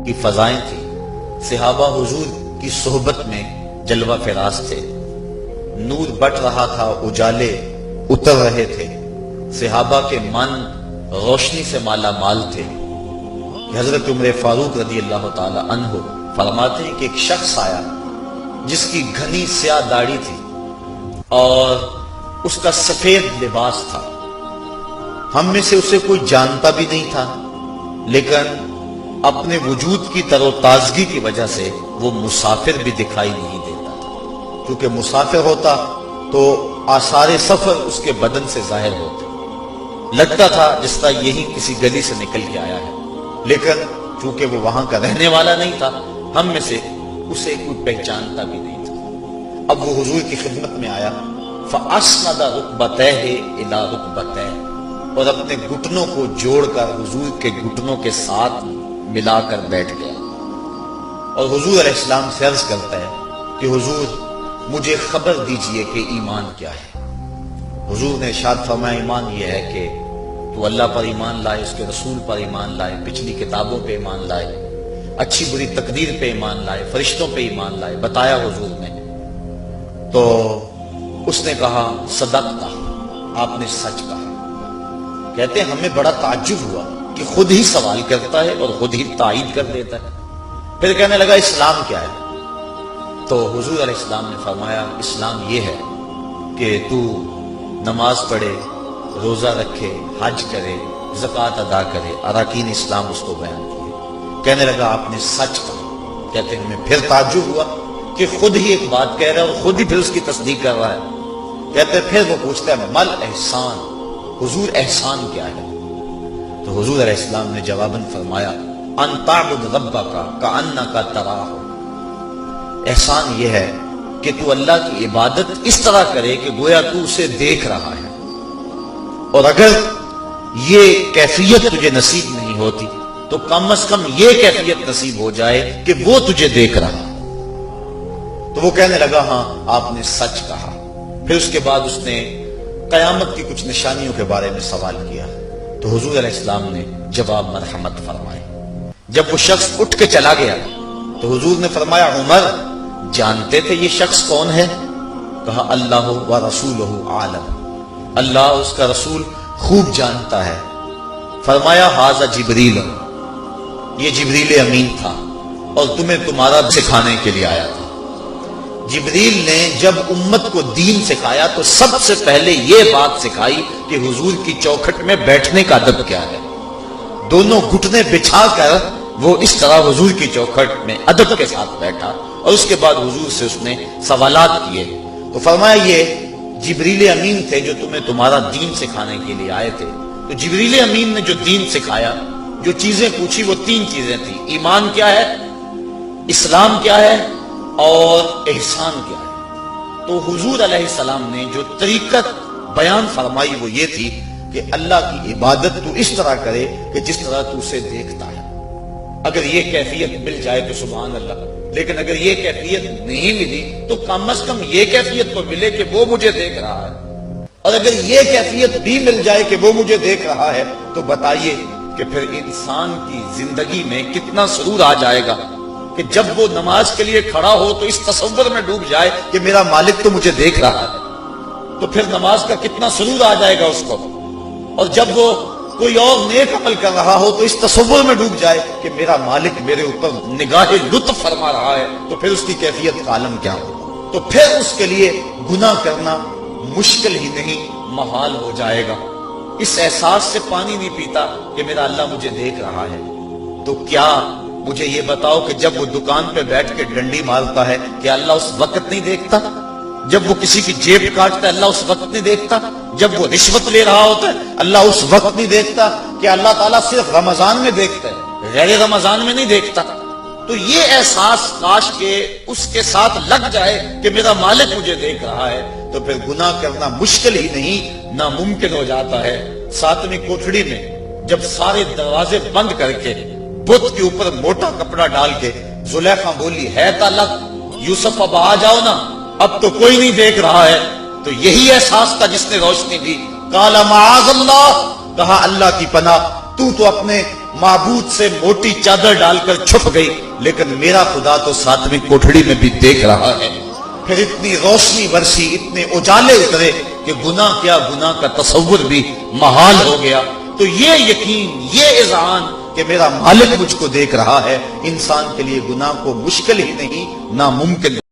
کی فضائیں تھیں، صحابہ حضور کی صحبت میں جلوہ فراز تھے، نور بٹ رہا تھا، اجالے اتر رہے تھے، صحابہ کے من روشنی سے مالا مال تھے کہ حضرت عمر فاروق رضی اللہ تعالی عنہ فرماتے ہیں کہ ایک شخص آیا جس کی گھنی سیاہ داڑھی تھی اور اس کا سفید لباس تھا، ہم میں سے اسے کوئی جانتا بھی نہیں تھا، لیکن اپنے وجود کی تر و تازگی کی وجہ سے وہ مسافر بھی دکھائی نہیں دیتا تھا، کیونکہ مسافر ہوتا تو آثار سفر اس کے بدن سے ظاہر ہوتے، لگتا تھا جس طرح یہی کسی گلی سے نکل کے آیا ہے، لیکن چونکہ وہ وہاں کا رہنے والا نہیں تھا، ہم میں سے اسے کوئی پہچانتا بھی نہیں تھا۔ اب وہ حضور کی خدمت میں آیا، فَأَسْنَدَ رُكْبَتَيْهِ إِلَىٰ رُكْبَتَيْهِ، اور اپنے گھٹنوں کو جوڑ کر حضور کے گھٹنوں کے ساتھ ملا کر بیٹھ گیا، اور حضور علیہ السلام سے عرض کرتا ہے کہ حضور مجھے خبر دیجئے کہ ایمان کیا ہے۔ حضور نے ارشاد فرمایا ایمان یہ ہے کہ تو اللہ پر ایمان لائے، اس کے رسول پر ایمان لائے، پچھلی کتابوں پہ ایمان لائے، اچھی بری تقدیر پہ ایمان لائے، فرشتوں پہ ایمان لائے، بتایا حضور نے۔ تو اس نے کہا صدقتا، آپ نے سچ کہا۔ کہتے ہیں ہمیں بڑا تعجب ہوا کہ خود ہی سوال کرتا ہے اور خود ہی تائید کر دیتا ہے۔ پھر کہنے لگا اسلام کیا ہے؟ تو حضور علیہ السلام نے فرمایا اسلام یہ ہے کہ تو نماز پڑھے، روزہ رکھے، حج کرے، زکوٰۃ ادا کرے، اراکین اسلام اس کو بیان کیے۔ کہنے لگا آپ نے سچ کہا۔ کہتے ہیں ہمیں پھر تعجب ہوا کہ خود ہی ایک بات کہہ رہا ہے اور خود ہی پھر اس کی تصدیق کر رہا ہے۔ کہتے ہیں پھر وہ پوچھتا ہے مل احسان، حضور احسان کیا ہے؟ تو حضور علیہ السلام نے جواباً فرمایا ان تعبد ربک کأنک تراہ، احسان یہ ہے کہ تو اللہ کی عبادت اس طرح کرے کہ گویا تو اسے دیکھ رہا ہے، اور اگر یہ کیفیت تجھے نصیب نہیں ہوتی تو کم از کم یہ کیفیت نصیب ہو جائے کہ وہ تجھے دیکھ رہا۔ تو وہ کہنے لگا ہاں آپ نے سچ کہا۔ پھر اس کے بعد اس نے قیامت کی کچھ نشانیوں کے بارے میں سوال کیا، تو حضور علیہ السلام نے جواب مرحمت فرمائے۔ جب وہ شخص اٹھ کے چلا گیا تو حضور نے فرمایا عمر جانتے تھے یہ شخص کون ہے؟ کہا اللہ و رسولہ عالم، اللہ اس کا رسول خوب جانتا ہے۔ فرمایا ھذا جبریل، یہ جبریل امین تھا اور تمہیں تمہارا سکھانے کے لیے آیا تھا۔ جبریل نے جب امت کو دین سکھایا تو سب سے پہلے یہ بات سکھائی کہ حضور کی چوکھٹ میں بیٹھنے کا ادب کیا ہے۔ دونوں گھٹنے بچھا کر وہ اس طرح حضور کی چوکھٹ میں ادب کے ساتھ بیٹھا، اور اس کے بعد حضور سے اس نے سوالات کیے۔ تو فرمایا یہ جبریل امین تھے جو تمہیں تمہارا دین سکھانے کے لیے آئے تھے۔ تو جبریل امین نے جو دین سکھایا، جو چیزیں پوچھی وہ تین چیزیں تھیں، ایمان کیا ہے، اسلام کیا ہے اور احسان کیا ہے۔ تو حضور علیہ السلام نے جو طریقت بیان فرمائی وہ یہ تھی کہ اللہ کی عبادت تو اس طرح کرے کہ جس طرح تو اسے دیکھتا ہے۔ اگر یہ کیفیت مل جائے تو سبحان اللہ، لیکن اگر یہ کیفیت نہیں ملی تو کم از کم یہ کیفیت تو ملے کہ وہ مجھے دیکھ رہا ہے، اور اگر یہ کیفیت بھی مل جائے کہ وہ مجھے دیکھ رہا ہے تو بتائیے کہ پھر انسان کی زندگی میں کتنا سرور آ جائے گا کہ جب وہ نماز کے لیے کھڑا ہو تو اس تصور میں ڈوب جائے کہ میرا مالک تو مجھے دیکھ رہا ہے، تو پھر نماز کا کتنا سرور آ جائے گا اس کو۔ اور جب وہ کوئی اور نیک عمل کر رہا ہو تو اس تصور میں ڈوب جائے کہ میرا مالک میرے اوپر نگاہ لطف فرما رہا ہے، تو پھر اس کی کیفیت کا عالم کیا ہو؟ تو پھر اس کے لیے گناہ کرنا مشکل ہی نہیں محال ہو جائے گا۔ اس احساس سے پانی نہیں پیتا کہ میرا اللہ مجھے دیکھ رہا ہے، تو کیا مجھے یہ بتاؤ کہ جب وہ دکان پہ بیٹھ کے ڈنڈی مارتا ہے کہ اللہ اس وقت نہیں دیکھتا؟ جب وہ کسی کی جیب کاٹتا ہے اللہ اس وقت نہیں دیکھتا؟ جب وہ رشوت لے رہا ہوتا ہے اللہ اس وقت نہیں دیکھتا؟ کہ اللہ تعالیٰ صرف رمضان میں دیکھتا ہے، غیر رمضان میں نہیں دیکھتا؟ تو یہ احساس کاش کہ اس کے ساتھ لگ جائے کہ میرا مالک مجھے دیکھ رہا ہے، تو پھر گناہ کرنا مشکل ہی نہیں ناممکن ہو جاتا ہے۔ 7ویں کوٹھڑی میں جب سارے دروازے بند کر کے بت کے اوپر موٹا کپڑا ڈال کے زلیخا بولی ہے طلق یوسف اب آ جاؤ نا، اب تو کوئی نہیں دیکھ رہا ہے، تو یہی احساس تھا جس نے روشنی دی۔ قال معاذ اللہ، کہا اللہ کی پناہ، تو اپنے معبود سے موٹی چادر ڈال کر چھپ گئی، لیکن میرا خدا تو ساتویں کوٹھڑی میں بھی دیکھ رہا ہے۔ پھر اتنی روشنی برسی، اتنے اجالے اترے کہ گناہ کیا، گناہ کا تصور بھی محال ہو گیا۔ تو یہ یقین، یہ اذعان کہ میرا مالک مجھ کو دیکھ رہا ہے، انسان کے لیے گناہ کو مشکل ہی نہیں، ناممکن